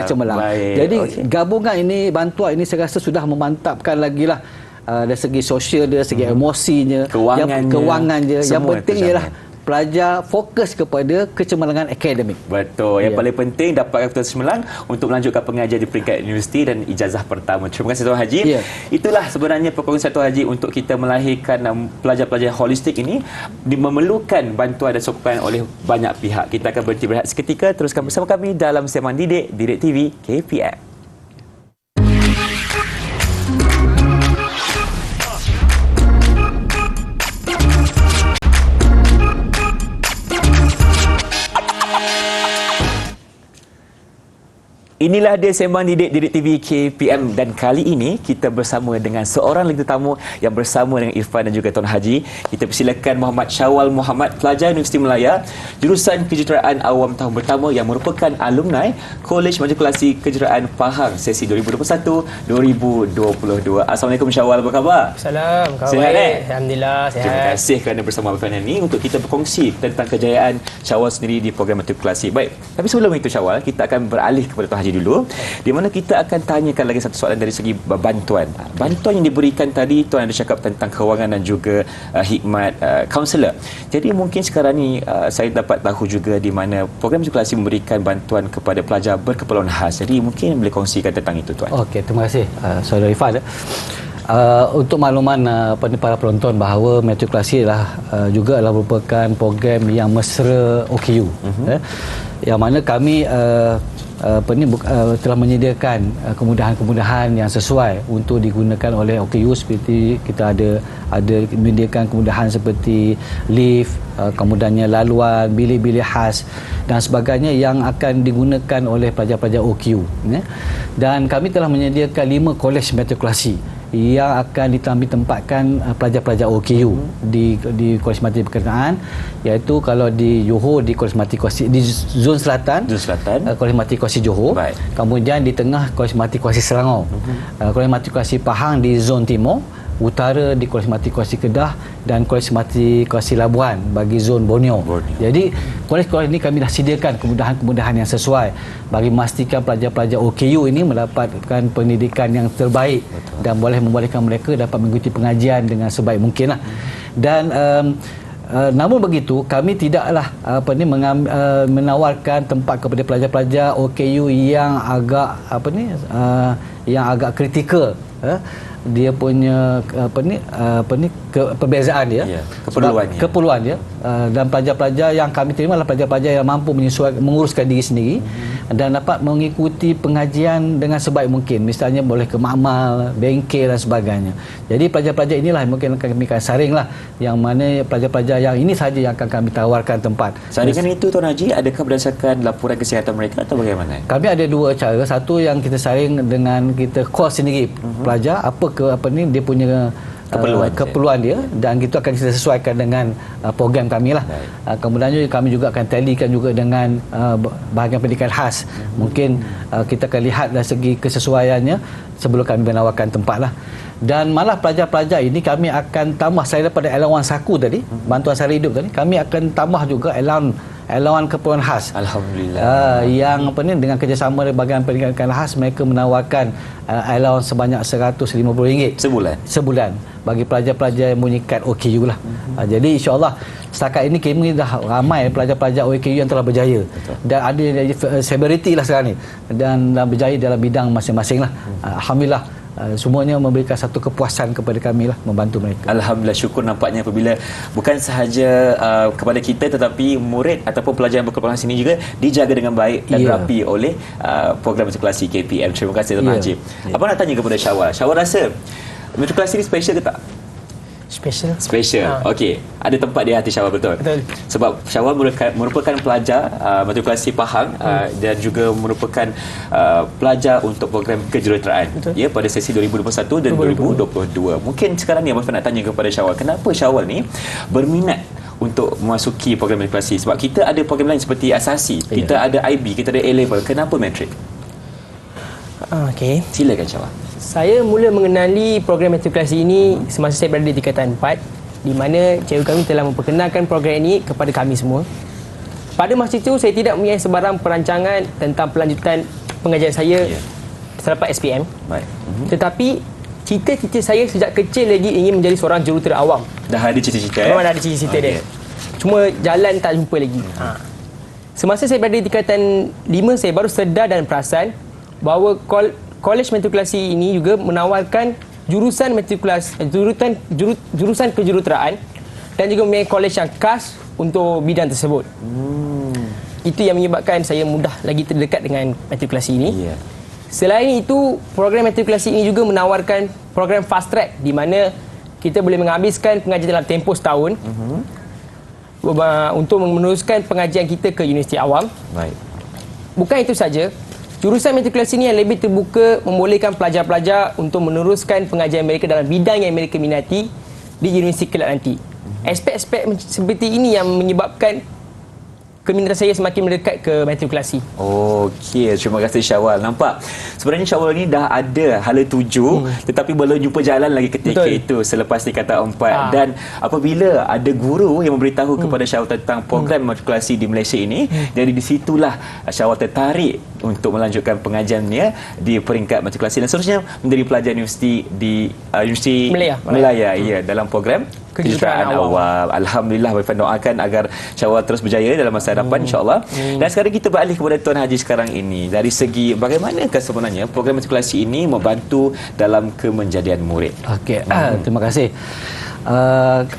cemerlang. Jadi gabungan ini, bantuan ini saya rasa sudah memantapkan lagi lah dari segi sosial dia, segi emosinya, kewangannya. Yang penting ialah pelajar fokus kepada kecemerlangan akademik. Betul. Yang paling penting dapatkan keputusan cemerlang untuk melanjutkan pengajian di peringkat universiti dan ijazah pertama. Terima kasih Tuan Haji. Itulah sebenarnya perkongsian Tuan Haji untuk kita melahirkan pelajar-pelajar holistik ini memerlukan bantuan dan sokongan oleh banyak pihak. Kita akan berhenti berehat seketika. Teruskan bersama kami dalam Sembang Didik TV KPM. Inilah dia Sembang Didik TV KPM, dan kali ini kita bersama dengan seorang lagi tetamu yang bersama dengan Irfan dan juga Tuan Haji. Kita persilakan Muhammad Syawal Muhammad, pelajar Universiti Melaya, jurusan Kejuruteraan Awam tahun pertama yang merupakan alumni Kolej Matrikulasi Kejuruteraan Pahang sesi 2021-2022. Assalamualaikum Syawal, apa khabar? Salam, khabar sihat, baik. Alhamdulillah, sihat. Terima kasih kerana bersama Irfan ini untuk kita berkongsi tentang kejayaan Syawal sendiri di program matrikulasi. Baik, tapi sebelum itu Syawal, kita akan beralih kepada Tuan Haji dulu, di mana kita akan tanyakan lagi satu soalan dari segi bantuan. Bantuan yang diberikan tadi, Tuan ada cakap tentang kewangan dan juga hikmat kaunselor. Jadi mungkin sekarang ni saya dapat tahu juga di mana program matrikulasi memberikan bantuan kepada pelajar berkeperluan khas. Jadi mungkin boleh kongsikan tentang itu Tuan. Okey, terima kasih Saudara Ifan. Untuk makluman para penonton bahawa matrikulasi juga merupakan program yang mesra OKU, yang mana kami telah menyediakan kemudahan-kemudahan yang sesuai untuk digunakan oleh OKU, seperti kita ada menyediakan kemudahan seperti lift, kemudahannya laluan, bilik-bilik khas dan sebagainya yang akan digunakan oleh pelajar-pelajar OKU. Dan kami telah menyediakan 5 kolej matrikulasi yang akan ditempatkan pelajar-pelajar OKU di Kolej Matrikulasi, iaitu kalau di Johor di Kolej Matrikulasi di Zon Selatan, Kolej Matrikulasi Johor. Baik. Kemudian di tengah Kolej Matrikulasi Selangor, Kolej Matrikulasi Pahang di Zon Timur, utara di Kolej Matrikulasi Kedah dan Kolej Matrikulasi Labuan bagi zon Borneo. Jadi kolej-kolej ini kami dah sediakan kemudahan-kemudahan yang sesuai bagi memastikan pelajar-pelajar OKU ini mendapatkan pendidikan yang terbaik. Betul. Dan boleh membolehkan mereka dapat mengikuti pengajian dengan sebaik mungkinlah. Dan namun begitu, kami tidaklah menawarkan tempat kepada pelajar-pelajar OKU yang agak kritikal. Dia punya perbezaan dia, keperluan dia, dan pelajar-pelajar yang kami terima adalah pelajar-pelajar yang mampu menguruskan diri sendiri dan dapat mengikuti pengajian dengan sebaik mungkin, misalnya boleh ke makmal, bengkel dan sebagainya. Jadi pelajar-pelajar inilah mungkin kami akan saringlah, yang mana pelajar-pelajar yang ini sahaja yang akan kami tawarkan tempat. Saringan itu Tuan Haji adakah berdasarkan laporan kesihatan mereka atau bagaimana? Kami ada 2 cara. Satu yang kita saring dengan kita call sendiri pelajar dia punya keperluan dia, dan itu akan kita sesuaikan dengan program kami lah. Kemudian kami juga akan talikan juga dengan bahagian pendidikan khas. Mungkin kita akan lihat dari segi kesesuaiannya sebelum kami menawarkan tempat lah. Dan malah pelajar-pelajar ini kami akan tambah, selain daripada allowance saku tadi, bantuan sara hidup tadi, kami akan tambah juga allowance keperluan khas. Alhamdulillah. Yang dengan kerjasama dengan bahagian pendidikan khas, mereka menawarkan allowance sebanyak RM150 sebulan bagi pelajar-pelajar yang mempunyai OKU lah. Jadi insya-Allah setakat ini kami dah ramai pelajar-pelajar OKU yang telah berjaya. Betul. Dan ada severity lah sekarang ni, dan berjaya dalam bidang masing-masing lah. Alhamdulillah. Semuanya memberikan satu kepuasan kepada kami lah, membantu mereka. Alhamdulillah, syukur nampaknya apabila bukan sahaja kepada kita, tetapi murid ataupun pelajar yang berkeperluan sini juga dijaga dengan baik dan rapi oleh program matrikulasi KPM. Terima kasih Tuan Haji. Apa nak tanya kepada Syawal? Syawal rasa matrikulasi ni special ke tak? Special. Okey. Ada tempat di hati Syawal, betul? Betul. Sebab Syawal merupakan pelajar matrikulasi Pahang dan juga merupakan pelajar untuk program kejuruteraan. Ya, pada sesi 2021 dan 2022. Mungkin sekarang ni Abang nak tanya kepada Syawal, kenapa Syawal ni berminat untuk memasuki program matrikulasi? Sebab kita ada program lain seperti asasi, kita ada IB, kita ada A-level. Kenapa matrik? Okey. Silakan Syawal. Saya mula mengenali program matrikulasi ini semasa saya berada di tingkatan 4, di mana cikgu kami telah memperkenalkan program ini kepada kami semua. Pada masa itu saya tidak mempunyai sebarang perancangan tentang pelanjutan pengajian saya selepas SPM. Baik. Tetapi cita-cita saya sejak kecil lagi ingin menjadi seorang jurutera awam. Dah ada cita-cita Memang dah ada cita-cita dia. Cuma jalan tak jumpa lagi. Semasa saya berada di tingkatan 5, saya baru sedar dan perasan bahawa Kolej Matrikulasi ini juga menawarkan jurusan matrikulasi, jurusan kejuruteraan dan juga mempunyai kolej yang khas untuk bidang tersebut. Itu yang menyebabkan saya mudah lagi terdekat dengan matrikulasi ini. Selain itu, program matrikulasi ini juga menawarkan program fast track di mana kita boleh menghabiskan pengajian dalam tempoh setahun untuk meneruskan pengajian kita ke Universiti Awam. Baik. Bukan itu saja, jurusan matrikulasi ini yang lebih terbuka membolehkan pelajar-pelajar untuk meneruskan pengajian mereka dalam bidang yang mereka minati di universiti kelak nanti. Aspek-aspek seperti ini yang menyebabkan keminatan saya semakin mendekat ke matrikulasi. Okey, terima kasih Syawal. Nampak sebenarnya Syawal ni dah ada hala tuju tetapi belum jumpa jalan lagi ketika itu selepas tingkatan 4. Dan apabila ada guru yang memberitahu kepada Syawal tentang program matrikulasi di Malaysia ini, jadi di situlah Syawal tertarik untuk melanjutkan pengajiannya di peringkat matrikulasi dan seterusnya menjadi pelajar universiti di Universiti Melaya dalam program kejuruteraan awam. Alhamdulillah, Bapak doakan agar Syawal terus berjaya dalam masa hadapan insya-Allah. Dan sekarang kita beralih kepada Tuan Haji sekarang ini. Dari segi bagaimanakah sebenarnya program matrikulasi ini membantu dalam kemenjadian murid? Okey, terima kasih.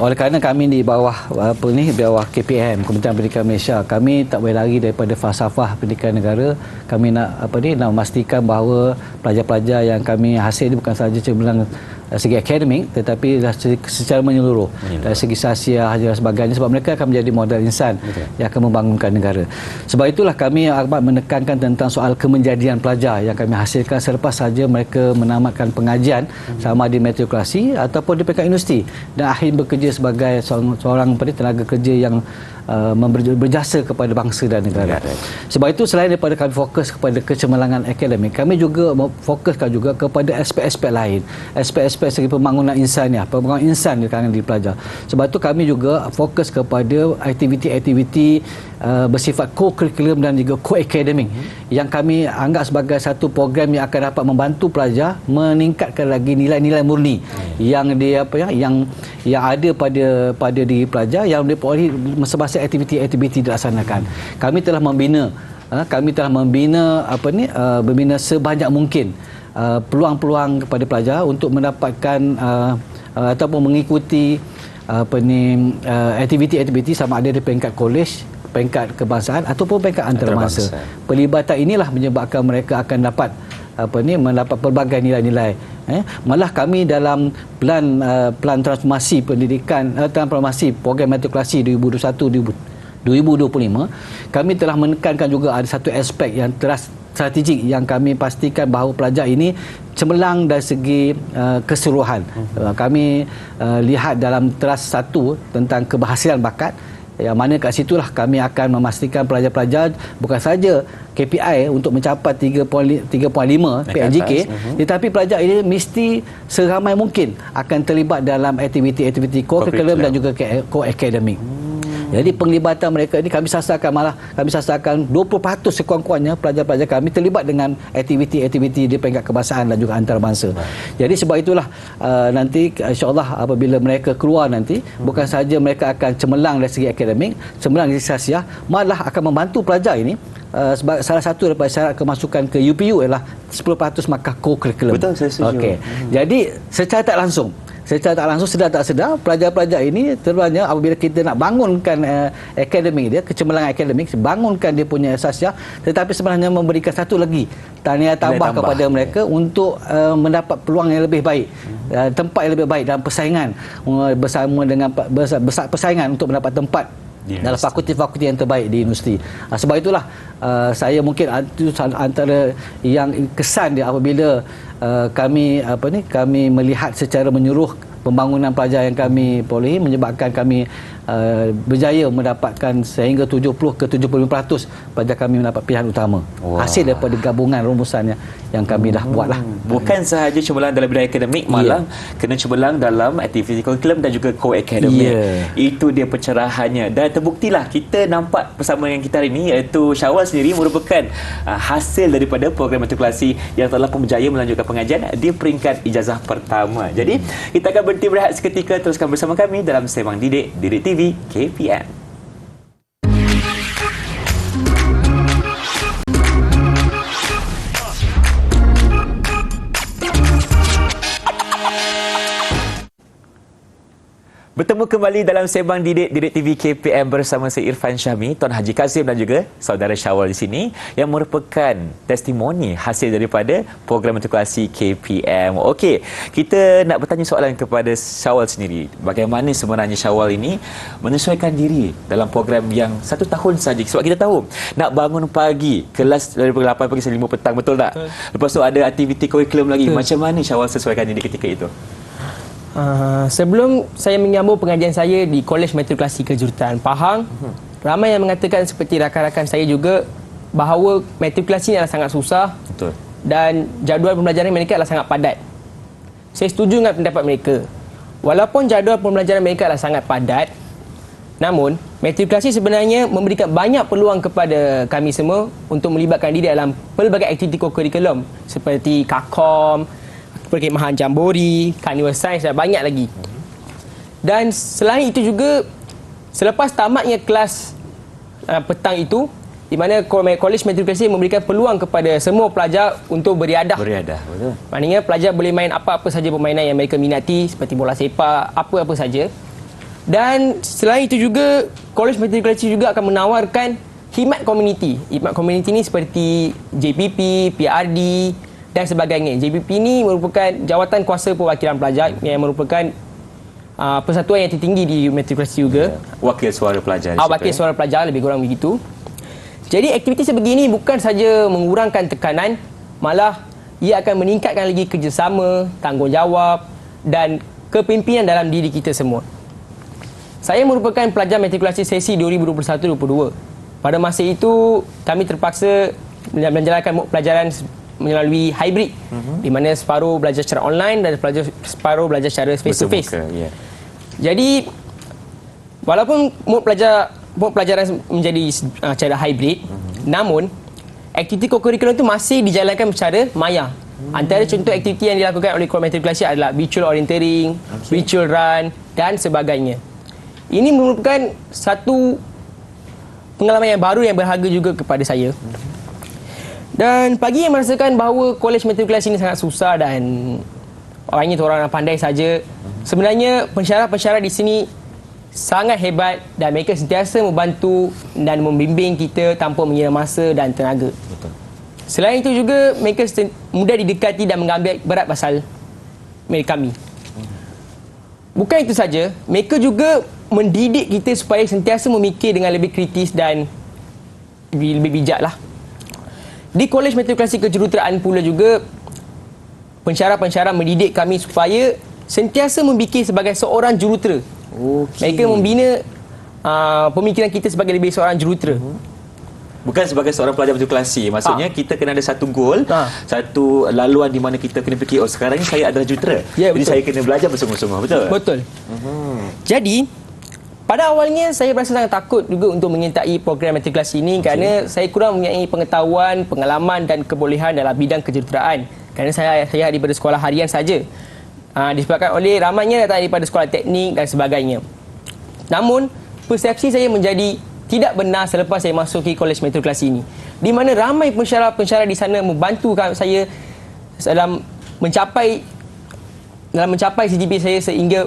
Oleh kerana kami di bawah bawah KPM, Kementerian Pendidikan Malaysia, kami tak boleh lari daripada falsafah pendidikan negara. Kami nak nak memastikan bahawa pelajar-pelajar yang kami hasil ini bukan sahaja cemerlang segi akademik tetapi secara menyeluruh dari segi sasiah dan sebagainya, sebab mereka akan menjadi modal insan yang akan membangunkan negara. Sebab itulah kami amat menekankan tentang soal kemenjadian pelajar yang kami hasilkan selepas saja mereka menamatkan pengajian sama di matrikulasi ataupun di peringkat universiti dan akhir bekerja sebagai seorang tenaga kerja yang berjasa kepada bangsa dan negara. Sebab itu selain daripada kami fokus kepada kecemerlangan akademik, kami juga fokuskan juga kepada aspek-aspek lain, aspek-aspek segi pembangunan insaniah, pembangunan insan di kalangan diri pelajar. Sebab itu kami juga fokus kepada aktiviti-aktiviti bersifat co-curriculum dan juga co-academic yang kami anggap sebagai satu program yang akan dapat membantu pelajar meningkatkan lagi nilai-nilai murni yang yang ada pada diri pelajar yang diperoleh semasa aktiviti-aktiviti dilaksanakan. Kami telah membina membina sebanyak mungkin peluang-peluang kepada pelajar untuk mendapatkan ataupun mengikuti aktiviti-aktiviti sama ada di peringkat kolej, peringkat kebangsaan ataupun peringkat antarabangsa. Pelibatan inilah menyebabkan mereka akan dapat mendapat pelbagai nilai-nilai. Malah kami dalam plan transformasi pendidikan, transformasi program matrikulasi 2021-2025, kami telah menekankan juga ada satu aspek yang strategik yang kami pastikan bahawa pelajar ini cemerlang dari segi keseluruhan. Kami lihat dalam teras 1 tentang keberhasilan bakat, yang mana kat situlah kami akan memastikan pelajar-pelajar bukan saja KPI untuk mencapai 3.5 PNGK, tetapi pelajar ini mesti seramai mungkin akan terlibat dalam aktiviti-aktiviti co-curriculum dan juga co-academic. Jadi penglibatan mereka ini kami sasarkan 20% sekurang-kurangnya pelajar-pelajar kami terlibat dengan aktiviti-aktiviti di peringkat kebangsaan dan juga antarabangsa. Jadi sebab itulah nanti insya-Allah apabila mereka keluar nanti bukan sahaja mereka akan cemerlang dari segi akademik, cemerlang dari segi sasiah, malah akan membantu pelajar ini sebab salah satu daripada syarat kemasukan ke UPU ialah 10% markah co-curriculum. Betul, saya setuju. Okey. Jadi secara tak langsung secara tak langsung, sedar tak sedar, pelajar-pelajar ini terutamanya apabila kita nak bangunkan akademik dia, kecemerlangan akademik, bangunkan dia punya asasnya, tetapi sebenarnya memberikan satu lagi tahniah tambah kepada mereka untuk mendapat peluang yang lebih baik, tempat yang lebih baik dalam persaingan bersama dengan besar persaingan untuk mendapat tempat dalam fakulti-fakulti yang terbaik di industri. Sebab itulah saya mungkin itu antara yang kesan dia apabila kami melihat secara menyeluruh pembangunan pelajar yang kami perolehi, menyebabkan kami berjaya mendapatkan sehingga 70 ke 75% pelajar kami mendapat pilihan utama. Hasil daripada gabungan rumusan yang kami dah buatlah. Bukan sahaja cemerlang dalam bidang akademik, malah kena cemerlang dalam aktiviti kurikulum dan juga co-akademik. Itu dia pencerahannya, dan terbuktilah kita nampak bersama yang kita hari ini, iaitu Syawal sendiri merupakan hasil daripada program matrikulasi yang telah pun berjaya melanjutkan pengajian di peringkat ijazah pertama. Jadi kita akan berhenti berehat seketika, teruskan bersama kami dalam Sembang Didik TV KPM. Bertemu kembali dalam Sembang Didik TV KPM bersama saya Irfan Syahmi, Tuan Haji Kazim dan juga saudara Syawal di sini yang merupakan testimoni hasil daripada program matrikulasi KPM. Okey, kita nak bertanya soalan kepada Syawal sendiri. Bagaimana sebenarnya Syawal ini menyesuaikan diri dalam program yang 1 tahun saja? Sebab kita tahu nak bangun pagi, kelas daripada 8 pagi sampai 5 petang, betul tak? Lepas tu ada aktiviti kurikulum lagi. Macam mana Syawal sesuaikan diri ketika itu? Sebelum saya menyambung pengajian saya di Kolej Matrikulasi Kejuruteraan Pahang, ramai yang mengatakan seperti rakan-rakan saya juga bahawa matrikulasi ini adalah sangat susah. Betul. Dan jadual pembelajaran mereka adalah sangat padat. Saya setuju dengan pendapat mereka. Walaupun jadual pembelajaran mereka adalah sangat padat, namun matrikulasi sebenarnya memberikan banyak peluang kepada kami semua untuk melibatkan diri dalam pelbagai aktiviti kurikulum seperti KAKOM, perkhidmatan Jambori, Carnival Science dan banyak lagi. Dan selain itu juga, selepas tamatnya kelas petang itu, di mana Kolej Matrikulasi memberikan peluang kepada semua pelajar untuk beriadah. Betul. Maknanya pelajar boleh main apa-apa saja permainan yang mereka minati, seperti bola sepak, apa-apa saja. Dan selain itu juga, Kolej Matrikulasi juga akan menawarkan khidmat komuniti. Khidmat komuniti ini seperti JPP, PRD dan sebagainya. JPP ini merupakan Jawatan Kuasa Perwakilan Pelajar yang merupakan persatuan yang tertinggi di matrikulasi juga. Wakil suara pelajar. Wakil suara pelajar, lebih kurang begitu. Jadi aktiviti sebegini bukan saja mengurangkan tekanan, malah ia akan meningkatkan lagi kerjasama, tanggungjawab dan kepimpinan dalam diri kita semua. Saya merupakan pelajar matrikulasi sesi 2021-22. Pada masa itu, kami terpaksa menjalankan pelajaran melalui hybrid, di mana separuh belajar secara online dan separuh belajar secara face to face. Jadi walaupun mod pelajaran menjadi secara hybrid, namun aktiviti kurikulum itu masih dijalankan secara maya. Antara contoh aktiviti yang dilakukan oleh Kolej Matrikulasi adalah virtual orienteering, virtual run dan sebagainya. Ini merupakan satu pengalaman yang baru yang berharga juga kepada saya. Dan bagi yang merasakan bahawa Kolej Matrikulasi ini sangat susah dan orangnya tu orang pandai saja, sebenarnya pensyarah-pensyarah di sini sangat hebat dan mereka sentiasa membantu dan membimbing kita tanpa mengira masa dan tenaga. Betul. Selain itu juga mereka mudah didekati dan mengambil berat pasal kami. Bukan itu saja, mereka juga mendidik kita supaya sentiasa memikir dengan lebih kritis dan lebih bijaklah. Di Kolej Matrikulasi Kejuruteraan pula juga, pensyarah-pensyarah mendidik kami supaya sentiasa memikir sebagai seorang jurutera. Mereka membina pemikiran kita sebagai lebih seorang jurutera. Bukan sebagai seorang pelajar matrikulasi. Maksudnya kita kena ada satu goal, satu laluan di mana kita kena fikir, oh sekarang ni saya adalah jurutera. Jadi betul. Saya kena belajar bersungguh-sungguh. Betul? Betul. Jadi pada awalnya saya berasa sangat takut juga untuk menyertai program matrikulasi ini kerana saya kurang mempunyai pengetahuan, pengalaman dan kebolehan dalam bidang kejuruteraan. Kerana saya daripada sekolah harian saja. Disebabkan oleh ramainya datang daripada sekolah teknik dan sebagainya. Namun, persepsi saya menjadi tidak benar selepas saya masuki Kolej Matrikulasi ini. Di mana ramai pensyarah-pensyarah di sana membantu saya dalam mencapai dalam mencapai CGPA saya sehingga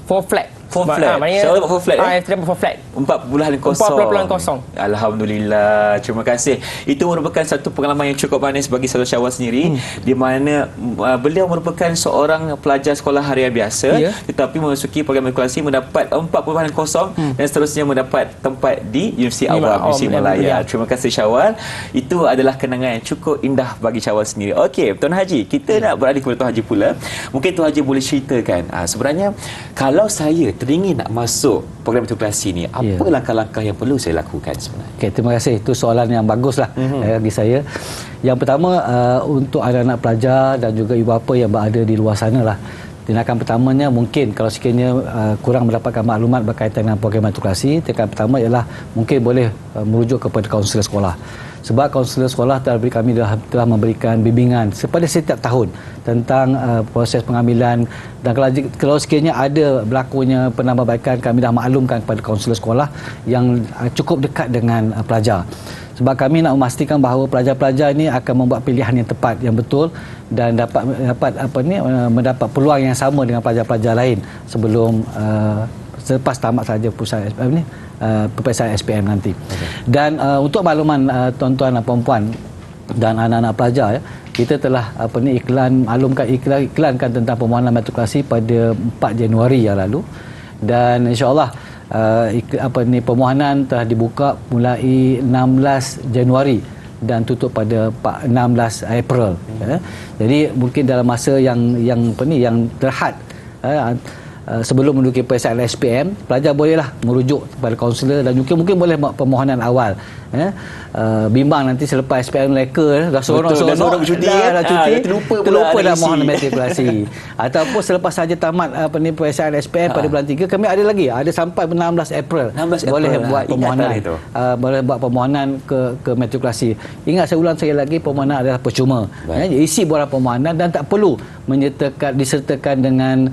4 flat. 4 flat. Saya dapat 4 flat saya dapat 4 flat. 4.0. 4.0. Alhamdulillah. Terima kasih. Itu merupakan satu pengalaman yang cukup manis bagi Saudara Syawal sendiri, di mana beliau merupakan seorang pelajar sekolah harian biasa, tetapi memasuki program matrikulasi mendapat 4.0 dan seterusnya mendapat tempat di Universiti Awam Universiti Malaya. Terima kasih Syawal. Itu adalah kenangan yang cukup indah bagi Syawal sendiri. Okey, Tuan Haji, kita nak beralih kepada Tuan Haji pula. Mungkin Tuan Haji boleh ceritakan sebenarnya kalau saya teringin nak masuk program matrikulasi ni, apa langkah-langkah yang perlu saya lakukan sebenarnya? Okey, terima kasih. Itu soalan yang baguslah bagi saya. Yang pertama, untuk anak-anak pelajar dan juga ibu bapa yang berada di luar sana lah. Tindakan pertamanya mungkin kalau sekiranya kurang mendapatkan maklumat berkaitan dengan program matrikulasi, tindakan pertama ialah mungkin boleh merujuk kepada kaunselor sekolah. Sebab kaunselor sekolah kami telah memberikan bimbingan pada setiap tahun tentang proses pengambilan, dan kalau sekiranya ada berlakunya penambahbaikan, kami dah maklumkan kepada kaunselor sekolah yang cukup dekat dengan pelajar. Sebab kami nak memastikan bahawa pelajar-pelajar ini akan membuat pilihan yang tepat, yang betul, dan dapat mendapat peluang yang sama dengan pelajar-pelajar lain sebelum selepas tamat sahaja peperiksaan SPM nanti. Dan untuk makluman tuan-tuan dan puan-puan dan anak-anak pelajar, kita telah iklankan tentang permohonan matrikulasi pada 4 Januari yang lalu, dan insya-Allah permohonan telah dibuka mulai 16 Januari dan tutup pada 16 April. Jadi mungkin dalam masa yang terhad sebelum menduduki peperiksaan SPM, pelajar bolehlah merujuk kepada kaunselor dan mungkin boleh buat permohonan awal. Bimbang nanti selepas SPM mereka dah seronok cuti, dah cuti, terlupa dah mohon matrikulasi. Ataupun selepas saja tamat peperiksaan SPM pada bulan 3, kami ada sampai 16 April boleh buat permohonan, boleh buat permohonan ke matrikulasi. Ingat, saya ulang sekali lagi, permohonan adalah percuma. Isi borang permohonan dan tak perlu disertakan dengan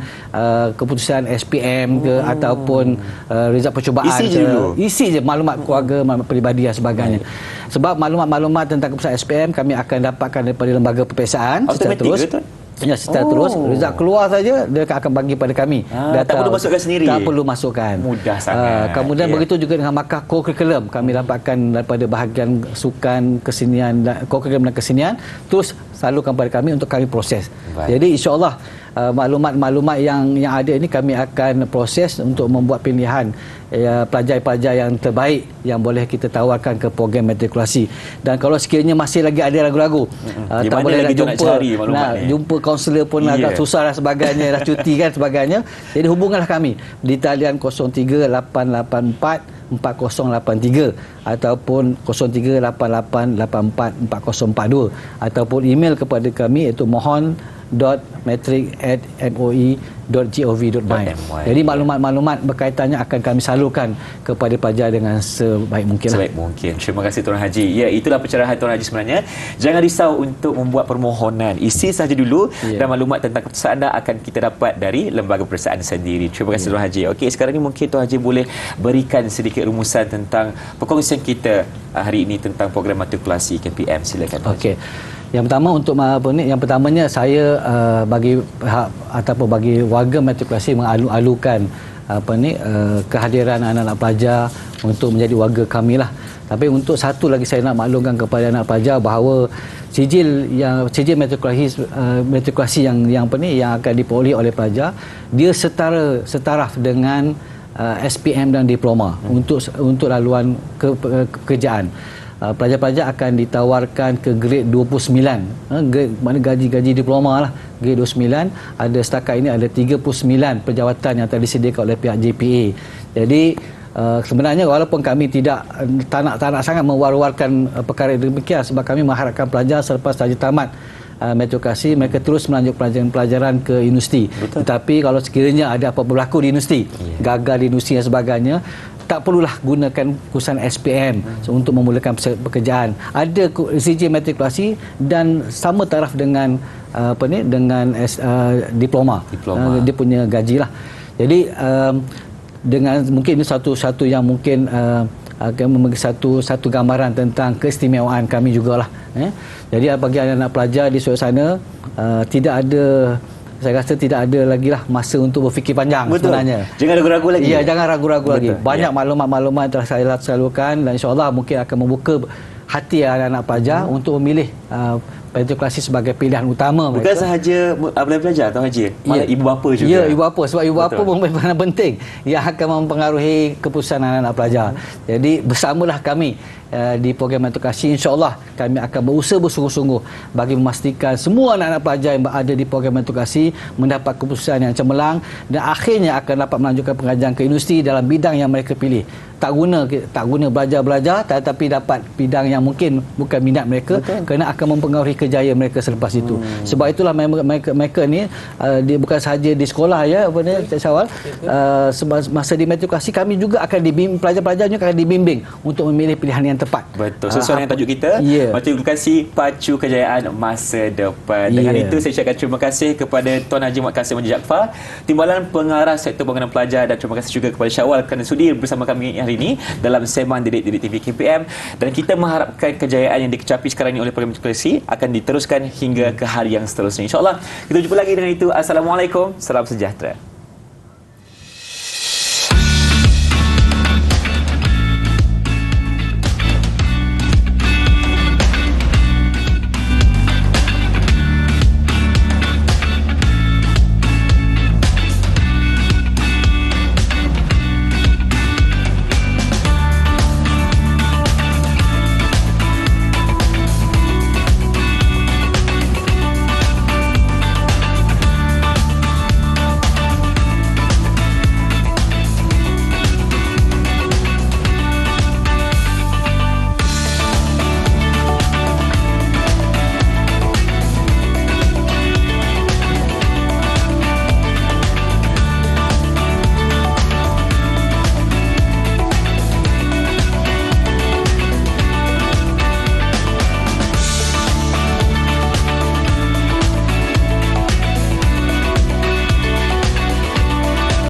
keputusan SPM ke ataupun result percubaan. Isi je maklumat keluarga, maklumat peribadi dan sebagainya. Sebab maklumat-maklumat tentang keputusan SPM kami akan dapatkan daripada lembaga peperiksaan secara terus. Secara terus, result keluar saja dia akan bagi pada kami. Tak perlu masukkan sendiri. Tak perlu masukkan. Mudah sangat. Kemudian begitu juga dengan markah co-curriculum, kami dapatkan daripada bahagian sukan, kesenian, co-curriculum dan kesenian, terus salurkan kepada kami untuk kami proses. Jadi insya-Allah maklumat-maklumat yang ada ini kami akan proses untuk membuat pilihan pelajar-pelajar yang terbaik yang boleh kita tawarkan ke program matrikulasi. Dan kalau sekiranya masih lagi ada ragu-ragu, tak boleh nak jumpa kaunselor pun agak susah dan sebagainya, dah cuti kan sebagainya, jadi hubungilah kami di talian 03884 4083 ataupun 0388844042 ataupun email kepada kami iaitu mohon.matric@moi.gov.my. Jadi maklumat-maklumat berkaitannya akan kami salurkan kepada pelajar dengan sebaik mungkin. Sebaik mungkin. Terima kasih Tuan Haji. Ya, itulah pencerahan Tuan Haji sebenarnya. Jangan risau untuk membuat permohonan. Isi saja dulu dan maklumat tentang keputusan anda akan kita dapat dari lembaga peperiksaan sendiri. Terima kasih Tuan Haji. Okey, sekarang ni mungkin Tuan Haji boleh berikan sedikit rumusan tentang perkongsian kita hari ini tentang program matrikulasi KPM. Silakan. Okey. Yang pertama yang pertamanya saya bagi pihak ataupun bagi warga matrikulasi mengalu-alukan kehadiran anak-anak pelajar untuk menjadi warga kami lah. Tapi untuk satu lagi saya nak maklumkan kepada anak pelajar bahawa sijil matrikulasi yang akan diperoleh oleh pelajar, dia setaraf dengan SPM dan diploma untuk laluan pekerjaan. Pelajar-pelajar akan ditawarkan ke grade 29, mana gaji diploma lah, grade 29. Ada setakat ini ada 39 penjawatan yang telah disediakan oleh pihak JPA. Jadi sebenarnya walaupun kami tak nak sangat mewar-warkan perkara demikian, sebab kami mengharapkan pelajar selepas saja tamat matrikulasi mereka terus melanjutkan pelajaran ke universiti. Tetapi kalau sekiranya ada apa berlaku di universiti, gagal di universiti dan sebagainya, tak perlulah gunakan kursusan SPM untuk memulakan pekerjaan. Ada CJ matrikulasi dan sama taraf dengan diploma. Dia punya gaji lah. Jadi dengan mungkin ini satu yang mungkin akan memberi satu gambaran tentang keistimewaan kami jugalah. Jadi bagi anak-anak pelajar di sana tidak ada saya rasa tidak ada lagi lah masa untuk berfikir panjang. Betul. Sebenarnya. Jangan ragu-ragu lagi. Ya, jangan ragu-ragu lagi. Betul. Banyak maklumat-maklumat yang telah saya salurkan dan insya-Allah mungkin akan membuka hati anak-anak pelajar untuk memilih meritokrasi sebagai pilihan utama Bukan mereka. sahaja apabila pelajar atau haji, malah ibu bapa juga. Ya, ibu bapa. Sebab ibu bapa Betul. mempunyai peranan penting yang akan mempengaruhi keputusan anak-anak pelajar. Jadi bersamalah kami di program meritokrasi, insya-Allah kami akan berusaha bersungguh-sungguh bagi memastikan semua anak-anak pelajar yang berada di program meritokrasi mendapat keputusan yang cemerlang dan akhirnya akan dapat melanjutkan pengajaran ke industri dalam bidang yang mereka pilih. Tak guna belajar-belajar tetapi dapat bidang yang mungkin bukan minat mereka. Betul. Kerana akan mempengaruhi kejayaan mereka selepas itu. Sebab itulah mereka ni dia bukan sahaja di sekolah ya apa ni Cik Syawal, masa di meritokrasi kami juga akan dibimbing, pelajar-pelajarnya akan dibimbing untuk memilih pilihan yang tepat. Betul. Sesuai dengan tajuk kita, meritokrasi pacu kejayaan masa depan. Dengan itu saya ucapkan terima kasih kepada Tuan Haji Muhammad Kasim Haji Jaafar, Timbalan Pengarah Sektor Pembangunan Pelajar, dan terima kasih juga kepada Syawal kerana sudi bersama kami hari ini dalam sembang Didik TV KPM, dan kita mengharapkan kejayaan yang dikecapi sekarang ini oleh program meritokrasi akan diteruskan hingga ke hari yang seterusnya. InsyaAllah kita jumpa lagi. Dengan itu, Assalamualaikum, salam sejahtera.